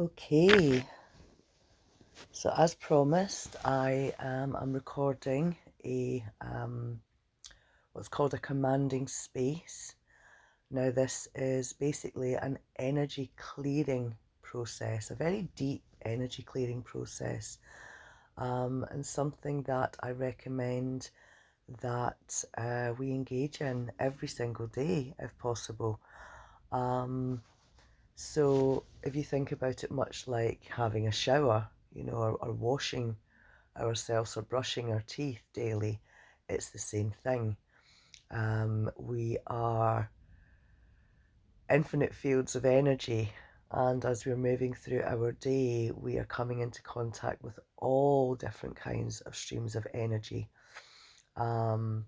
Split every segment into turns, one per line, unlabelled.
Okay, so as promised, I'm recording a what's called a commanding space. Now, this is basically an energy clearing process, a very deep energy clearing process, and something that I recommend that we engage in every single day, if possible. Um, So if you think about it much like having a shower, or washing ourselves or brushing our teeth daily, it's the same thing. We are infinite fields of energy, and as we're moving through our day, we are coming into contact with all different kinds of streams of energy. Um,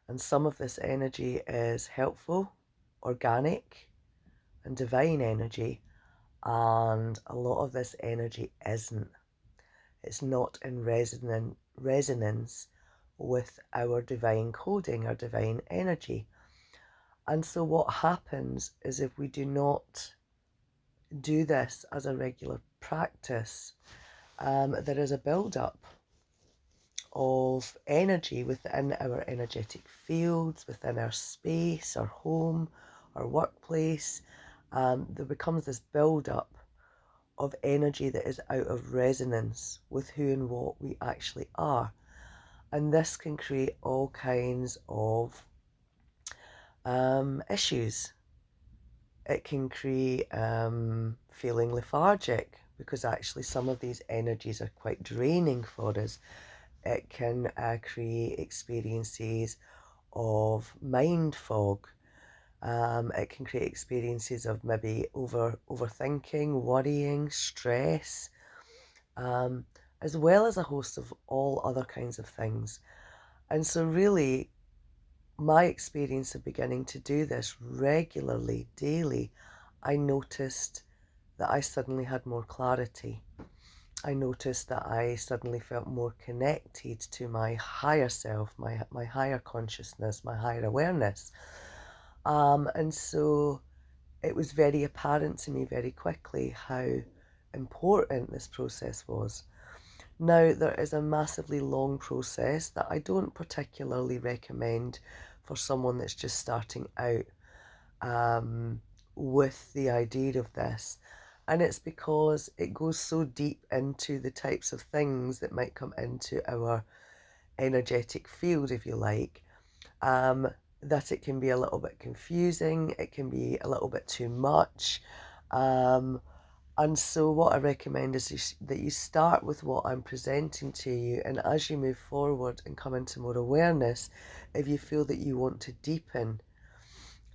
and some of this energy is helpful, organic, and divine energy. And a lot of this energy isn't. It's not in resonance with our divine coding, our divine energy. And so what happens is if we do not do this as a regular practice, there is a build-up of energy within our energetic fields, within our space, our home, our workplace. There becomes this build-up of energy that is out of resonance with who and what we actually are. And this can create all kinds of issues. It can create feeling lethargic because actually some of these energies are quite draining for us. It can create experiences of mind fog. It can create experiences of maybe overthinking, worrying, stress, as well as a host of all other kinds of things. And so really, my experience of beginning to do this regularly, daily, I noticed that I suddenly had more clarity. I noticed that I suddenly felt more connected to my higher self, my higher consciousness, my higher awareness. And so it was very apparent to me very quickly how important this process was. Now, there is a massively long process that I don't particularly recommend for someone that's just starting out with the idea of this. And it's because it goes so deep into the types of things that might come into our energetic field, if you like, that it can be a little bit confusing, it can be a little bit too much. And so what I recommend is that you start with what I'm presenting to you, and as you move forward and come into more awareness, if you feel that you want to deepen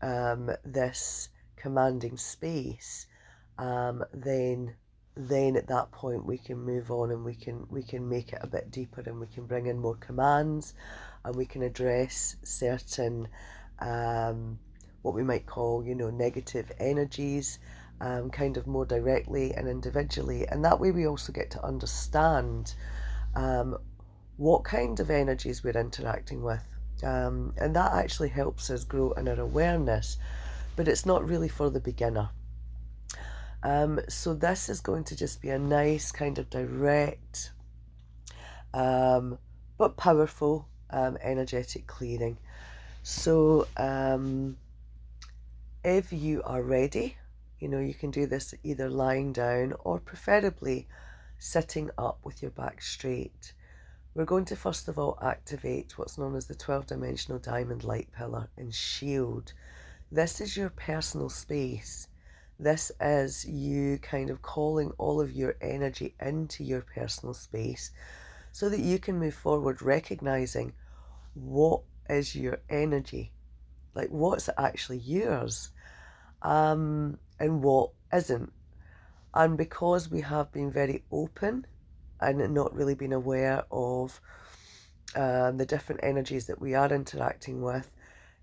this commanding space, then at that point we can move on and we can make it a bit deeper, and we can bring in more commands, and we can address certain what we might call negative energies, kind of more directly and individually, and that way we also get to understand what kind of energies we're interacting with, and that actually helps us grow in our awareness, but it's not really for the beginner. So this is going to just be a nice kind of direct but powerful energetic clearing. So if you are ready, you can do this either lying down or preferably sitting up with your back straight. We're going to first of all activate what's known as the 12-dimensional diamond light pillar and shield. This is your personal space. This is you kind of calling all of your energy into your personal space so that you can move forward recognizing what is your energy, like what's actually yours, and what isn't. And because we have been very open and not really been aware of the different energies that we are interacting with,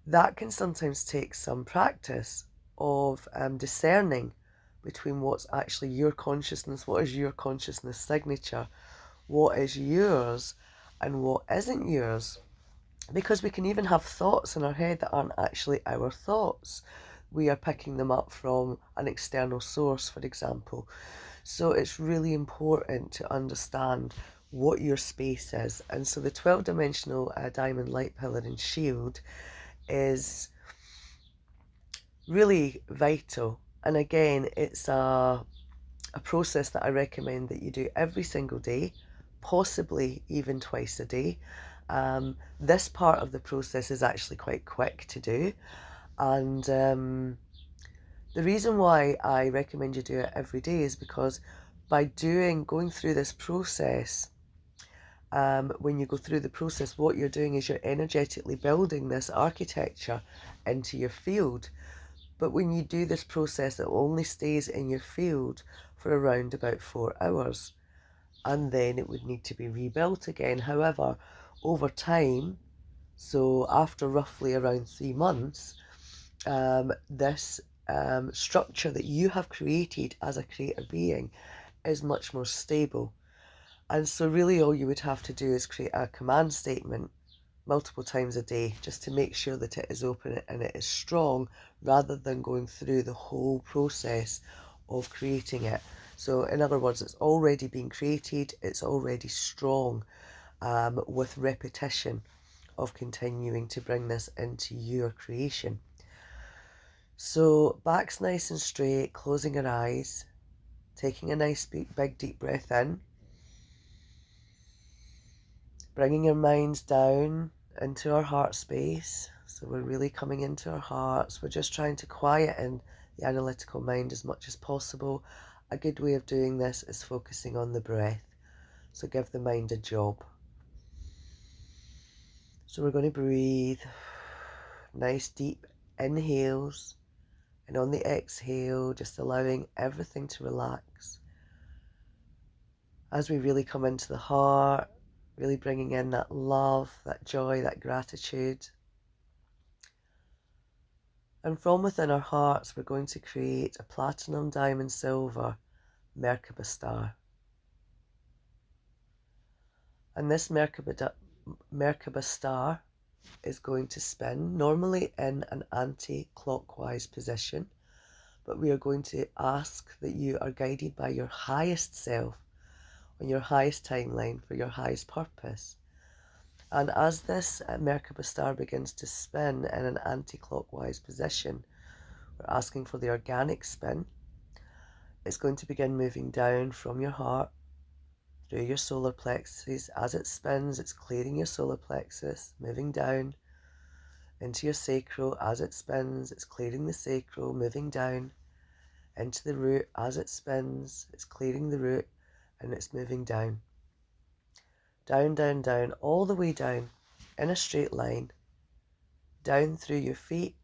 that can sometimes take some practice of discerning between what's actually your consciousness, what is your consciousness signature, what is yours, and what isn't yours. Because we can even have thoughts in our head that aren't actually our thoughts. we are picking them up from an external source, for example. So it's really important to understand what your space is. And so the 12-dimensional diamond light pillar and shield is really vital. And again, it's a process that I recommend that you do every single day, possibly even twice a day. This part of the process is actually quite quick to do. And the reason why I recommend you do it every day is because by going through this process, when you go through the process, what you're doing is you're energetically building this architecture into your field. But when you do this process, it only stays in your field for around about 4 hours. And then it would need to be rebuilt again. However, over time, so after roughly around 3 months, this structure that you have created as a creator being is much more stable. And so really all you would have to do is create a command statement multiple times a day just to make sure that it is open and it is strong, rather than going through the whole process of creating it. So in other words, it's already been created, it's already strong, with repetition of continuing to bring this into your creation. So back's nice and straight, closing your eyes, taking a nice big deep breath in, bringing your minds down into our heart space. So we're really coming into our hearts. We're just trying to quieten the analytical mind as much as possible. A good way of doing this is focusing on the breath. So give the mind a job. So we're going to breathe nice deep inhales, and on the exhale, just allowing everything to relax. As we really come into the heart, really bringing in that love, that joy, that gratitude. And from within our hearts, we're going to create a platinum, diamond, silver Merkaba star. And this Merkaba star is going to spin, normally in an anti-clockwise position, but we are going to ask that you are guided by your highest self on your highest timeline for your highest purpose. And as this Merkaba star begins to spin in an anti-clockwise position, we're asking for the organic spin. It's going to begin moving down from your heart through your solar plexus. As it spins, it's clearing your solar plexus, moving down into your sacral. As it spins, it's clearing the sacral, moving down into the root. As it spins, it's clearing the root, and it's moving down. Down, down, down, all the way down in a straight line, down through your feet,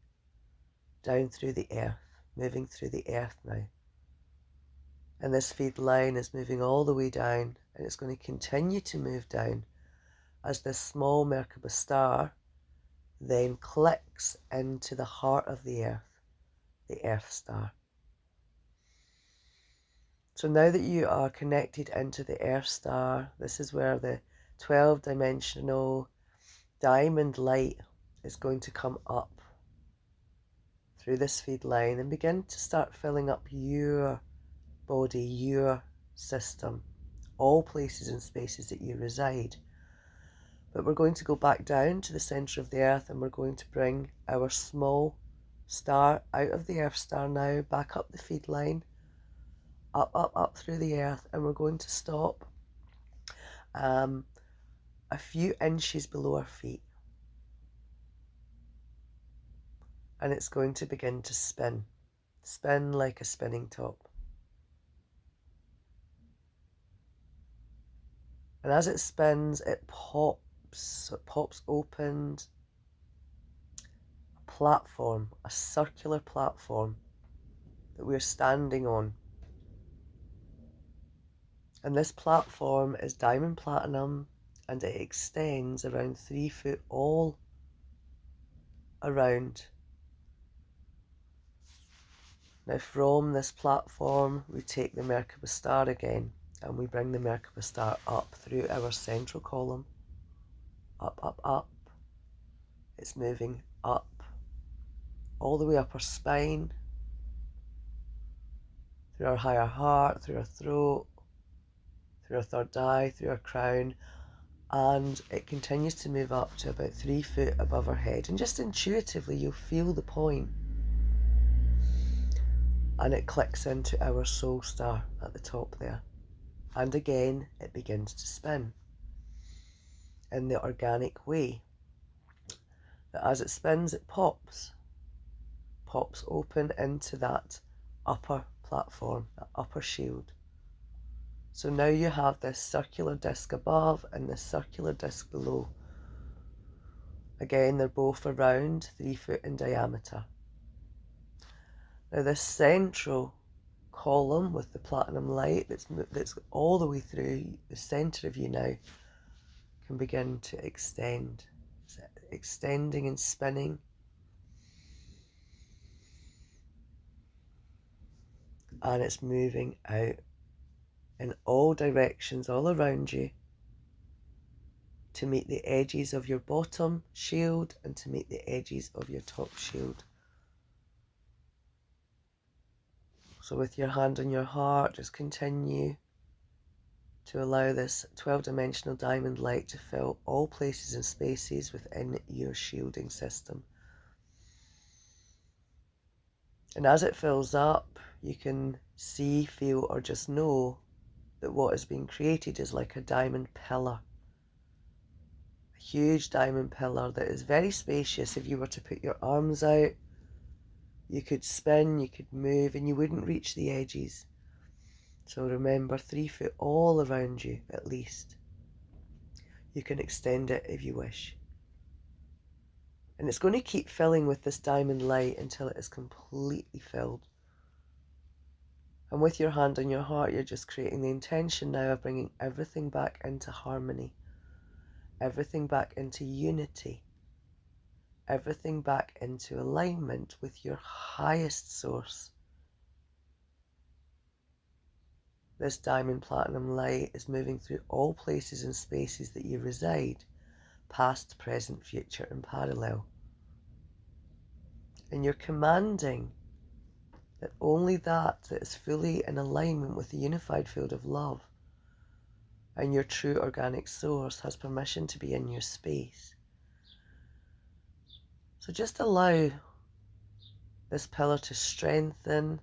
down through the earth, moving through the earth now. And this feed line is moving all the way down, and it's going to continue to move down as this small Merkaba star then clicks into the heart of the Earth star. So now that you are connected into the Earth star, this is where the 12-dimensional diamond light is going to come up through this feed line and begin to start filling up your body, your system, all places and spaces that you reside. But we're going to go back down to the center of the earth, and we're going to bring our small star out of the Earth star now, back up the feed line, up, up, up through the earth, and we're going to stop a few inches below our feet. And it's going to begin to spin like a spinning top. And as it spins, it pops. So it pops open a platform, a circular platform that we're standing on. And this platform is diamond platinum, and it extends around 3 foot all around. Now from this platform, we take the Merkaba star again, and we bring the Merkaba star up through our central column. Up, up, up. It's moving up all the way up our spine, through our higher heart, through our throat, through our third eye, through our crown, and it continues to move up to about 3 foot above our head. And just intuitively, you'll feel the point, and it clicks into our soul star at the top there. And again, it begins to spin in the organic way. That as it spins, it pops open into that upper platform, that upper shield. So now you have this circular disc above and this circular disc below. Again, they're both around 3 foot in diameter. Now this central column with the platinum light that's all the way through the center of you now can begin to extend. It's extending and spinning. And it's moving out in all directions all around you to meet the edges of your bottom shield and to meet the edges of your top shield. So with your hand on your heart, just continue to allow this 12-dimensional diamond light to fill all places and spaces within your shielding system. And as it fills up, you can see, feel, or just know that what is being created is like a diamond pillar. A huge diamond pillar that is very spacious. If you were to put your arms out, you could spin, you could move, and you wouldn't reach the edges. So remember, 3 foot all around you at least. You can extend it if you wish. And it's going to keep filling with this diamond light until it is completely filled. And with your hand on your heart, you're just creating the intention now of bringing everything back into harmony, everything back into unity, everything back into alignment with your highest source. This diamond platinum light is moving through all places and spaces that you reside, past, present, future, and parallel. And you're commanding that only that is fully in alignment with the unified field of love and your true organic source has permission to be in your space. So just allow this pillar to strengthen.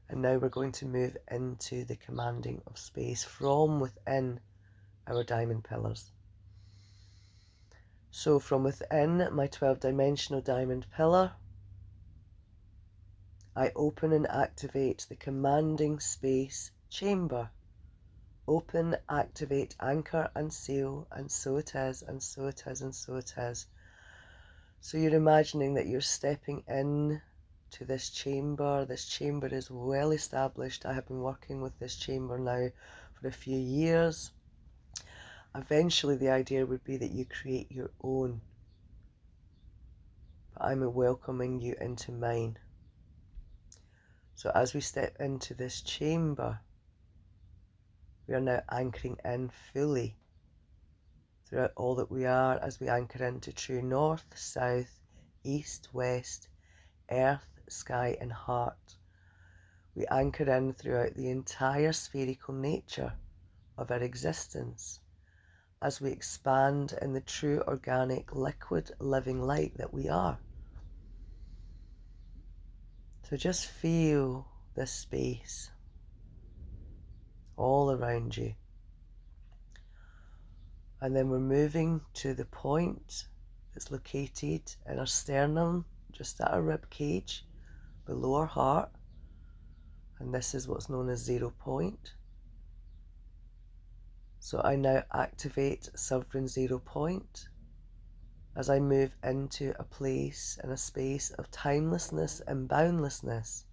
And now we're going to move into the commanding of space from within our diamond pillars. So from within my 12-dimensional diamond pillar, I open and activate the commanding space chamber. Open, activate, anchor and seal, and so it is, and so it is, and so it is. So you're imagining that you're stepping in to this chamber. This chamber is well established. I have been working with this chamber now for a few years. Eventually the idea would be that you create your own. But I'm welcoming you into mine. So as we step into this chamber, we are now anchoring in fully throughout all that we are as we anchor into true north, south, east, west, earth, sky and heart. We anchor in throughout the entire spherical nature of our existence as we expand in the true organic liquid living light that we are. So just feel this space all around you. And then we're moving to the point that's located in our sternum, just at our rib cage, below our heart. And this is what's known as 0 point. So I now activate Sovereign 0 point as I move into a place and a space of timelessness and boundlessness,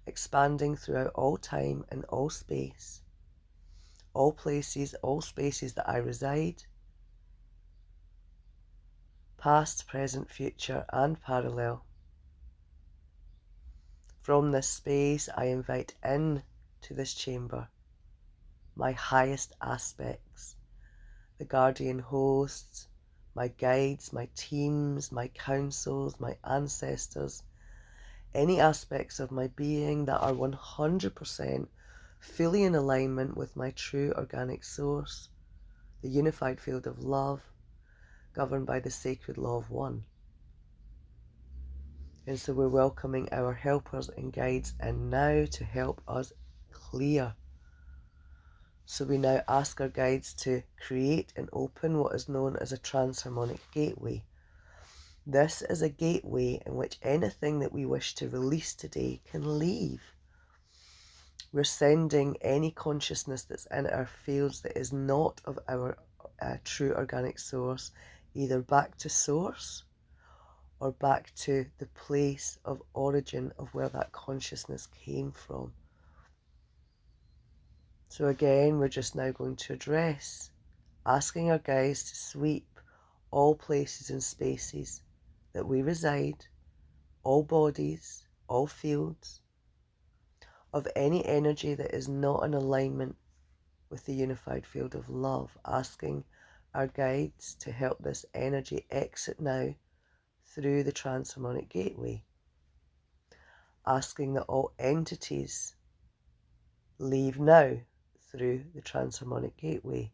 expanding throughout all time and all space, all places, all spaces that I reside, past, present, future, and parallel. From this space, I invite in to this chamber my highest aspects, the guardian hosts, my guides, my teams, my councils, my ancestors, any aspects of my being that are 100% fully in alignment with my true organic source, the unified field of love, governed by the sacred law of one. And so we're welcoming our helpers and guides in now to help us clear. So we now ask our guides to create and open what is known as a transharmonic gateway. This is a gateway in which anything that we wish to release today can leave. We're sending any consciousness that's in our fields that is not of our true organic source, either back to source or back to the place of origin of where that consciousness came from. So again, we're just now going to address, asking our guides to sweep all places and spaces that we reside, all bodies, all fields, of any energy that is not in alignment with the unified field of love, asking our guides to help this energy exit now through the transharmonic gateway, asking that all entities leave now through the transharmonic gateway,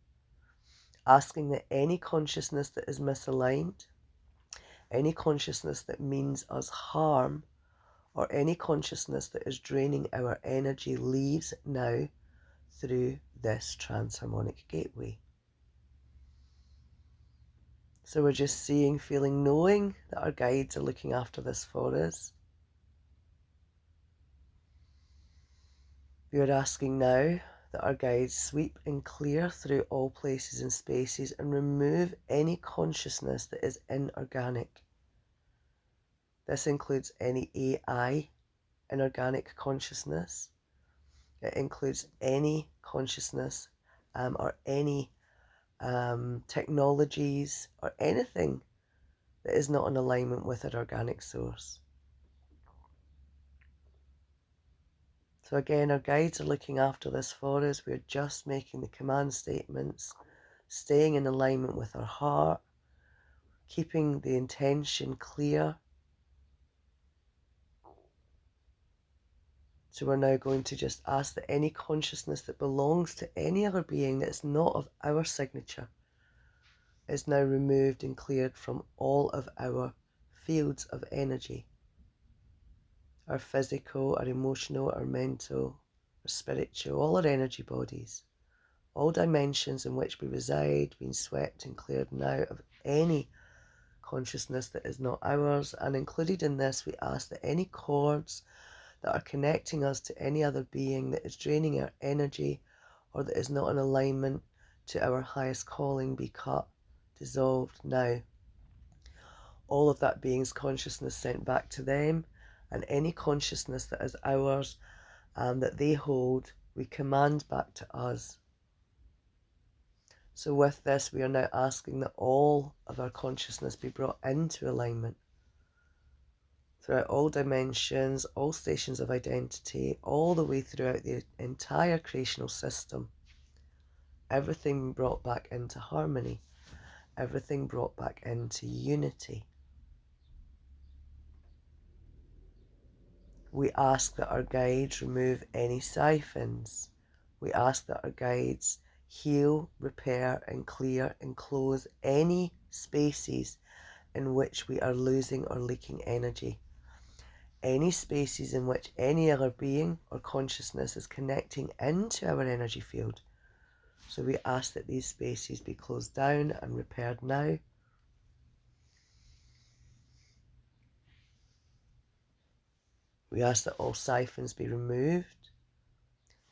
asking that any consciousness that is misaligned, any consciousness that means us harm, or any consciousness that is draining our energy leaves now through this transharmonic gateway. So we're just seeing, feeling, knowing that our guides are looking after this for us. We are asking now that our guides sweep and clear through all places and spaces and remove any consciousness that is inorganic. This includes any AI, inorganic consciousness. It includes any consciousness or any technologies or anything that is not in alignment with our organic source. So again, our guides are looking after this for us. We're just making the command statements, staying in alignment with our heart, keeping the intention clear. So we're now going to just ask that any consciousness that belongs to any other being that is not of our signature is now removed and cleared from all of our fields of energy. Our physical, our emotional, our mental, our spiritual, all our energy bodies, all dimensions in which we reside, being swept and cleared now of any consciousness that is not ours. And included in this, we ask that any cords that are connecting us to any other being that is draining our energy or that is not in alignment to our highest calling be cut, dissolved now. All of that being's consciousness sent back to them, and any consciousness that is ours and that they hold, we command back to us. So with this, we are now asking that all of our consciousness be brought into alignment throughout all dimensions, all stations of identity, all the way throughout the entire creational system. Everything brought back into harmony, everything brought back into unity. We ask that our guides remove any siphons. We ask that our guides heal, repair, and clear and close any spaces in which we are losing or leaking energy. Any spaces in which any other being or consciousness is connecting into our energy field. So we ask that these spaces be closed down and repaired now. We ask that all siphons be removed.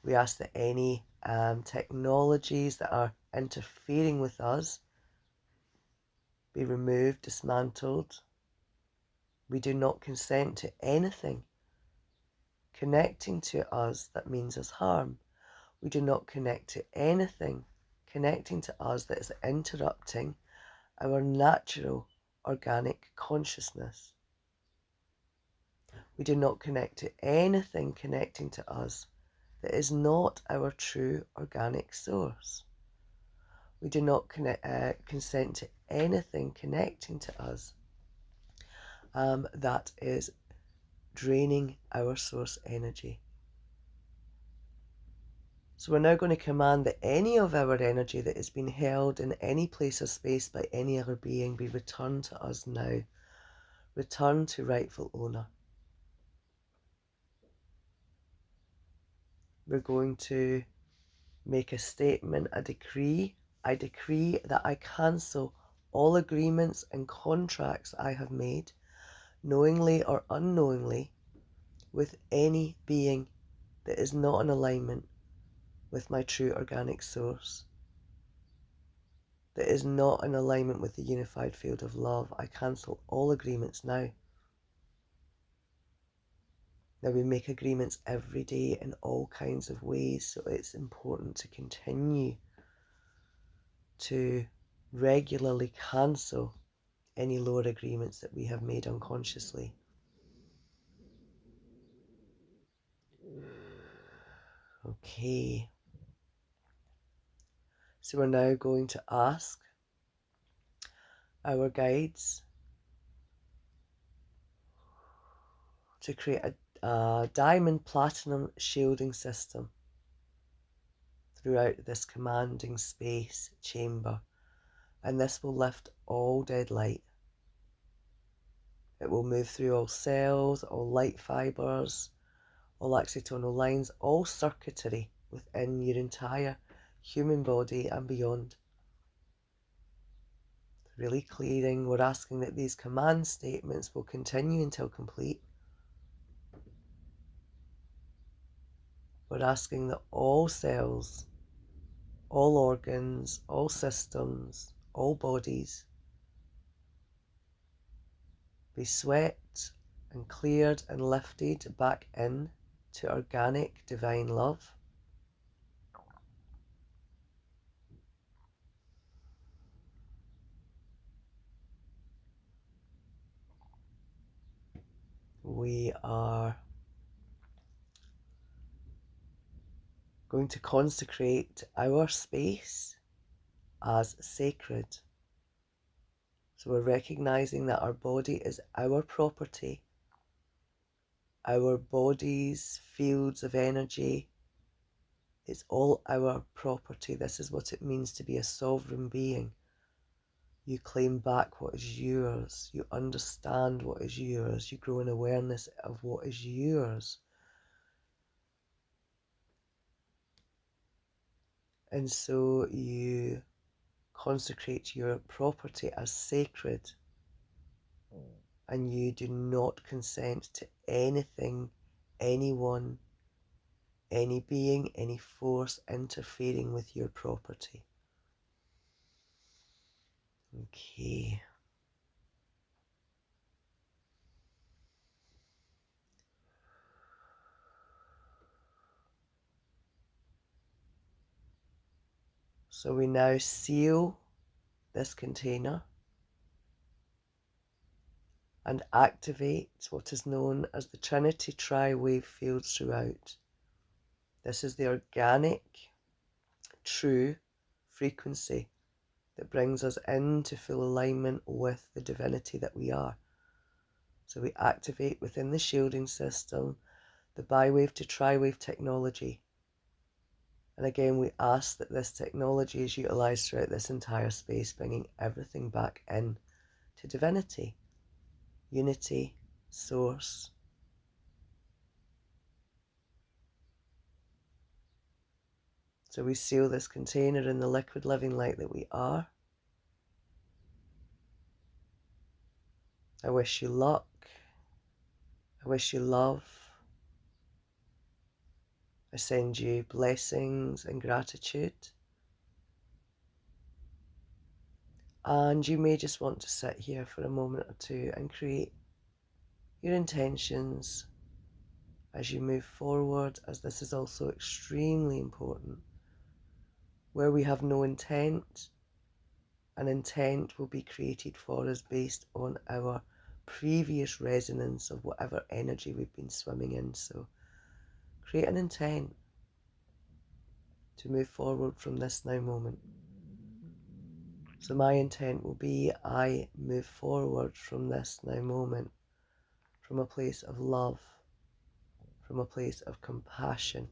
We ask that any technologies that are interfering with us be removed, dismantled. We do not consent to anything connecting to us that means us harm. We do not connect to anything connecting to us that is interrupting our natural organic consciousness. We do not connect to anything connecting to us that is not our true organic source. We do not consent to anything connecting to us that is draining our source energy. So we're now going to command that any of our energy that has been held in any place or space by any other being be returned to us now. Returned to rightful owner. We're going to make a statement, a decree. I decree that I cancel all agreements and contracts I have made, knowingly or unknowingly, with any being that is not in alignment with my true organic source, that is not in alignment with the unified field of love. I cancel all agreements now. Now, we make agreements every day in all kinds of ways, so it's important to continue to regularly cancel any lower agreements that we have made unconsciously. Okay. So we're now going to ask our guides to create a diamond platinum shielding system throughout this commanding space chamber, and this will lift all dead light. It will move through all cells, all light fibers, all accitonal lines, all circuitry within your entire human body and beyond. Really clearing. We're asking that these command statements will continue until complete. We're asking that all cells, all organs, all systems, all bodies be swept and cleared and lifted back in to organic divine love. We are going to consecrate our space as sacred. So we're recognizing that our body is our property. Our body's fields of energy, it's all our property. This is what it means to be a sovereign being. You claim back what is yours. You understand what is yours. You grow in awareness of what is yours. And so you consecrate your property as sacred, and you do not consent to anything, anyone, any being, any force interfering with your property. Okay. So we now seal this container and activate what is known as the Trinity Tri-Wave fields throughout. This is the organic, true frequency that brings us into full alignment with the divinity that we are. So we activate within the shielding system the bi-wave to tri-wave technology. And again, we ask that this technology is utilized throughout this entire space, bringing everything back in to divinity, unity, source. So we seal this container in the liquid living light that we are. I wish you luck. I wish you love. I send you blessings and gratitude. And you may just want to sit here for a moment or two and create your intentions as you move forward, as this is also extremely important. Where we have no intent, an intent will be created for us based on our previous resonance of whatever energy we've been swimming in. So create an intent to move forward from this now moment. So my intent will be I move forward from this now moment, from a place of love, from a place of compassion,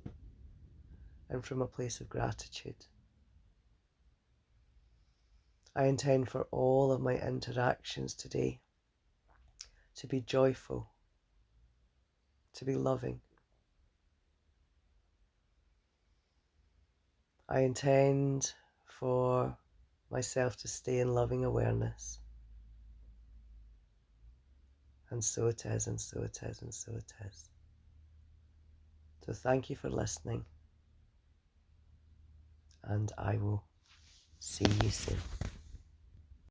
and from a place of gratitude. I intend for all of my interactions today to be joyful, to be loving. I intend for myself to stay in loving awareness. And so it is, and so it is, and so it is. So thank you for listening, and I will see you soon.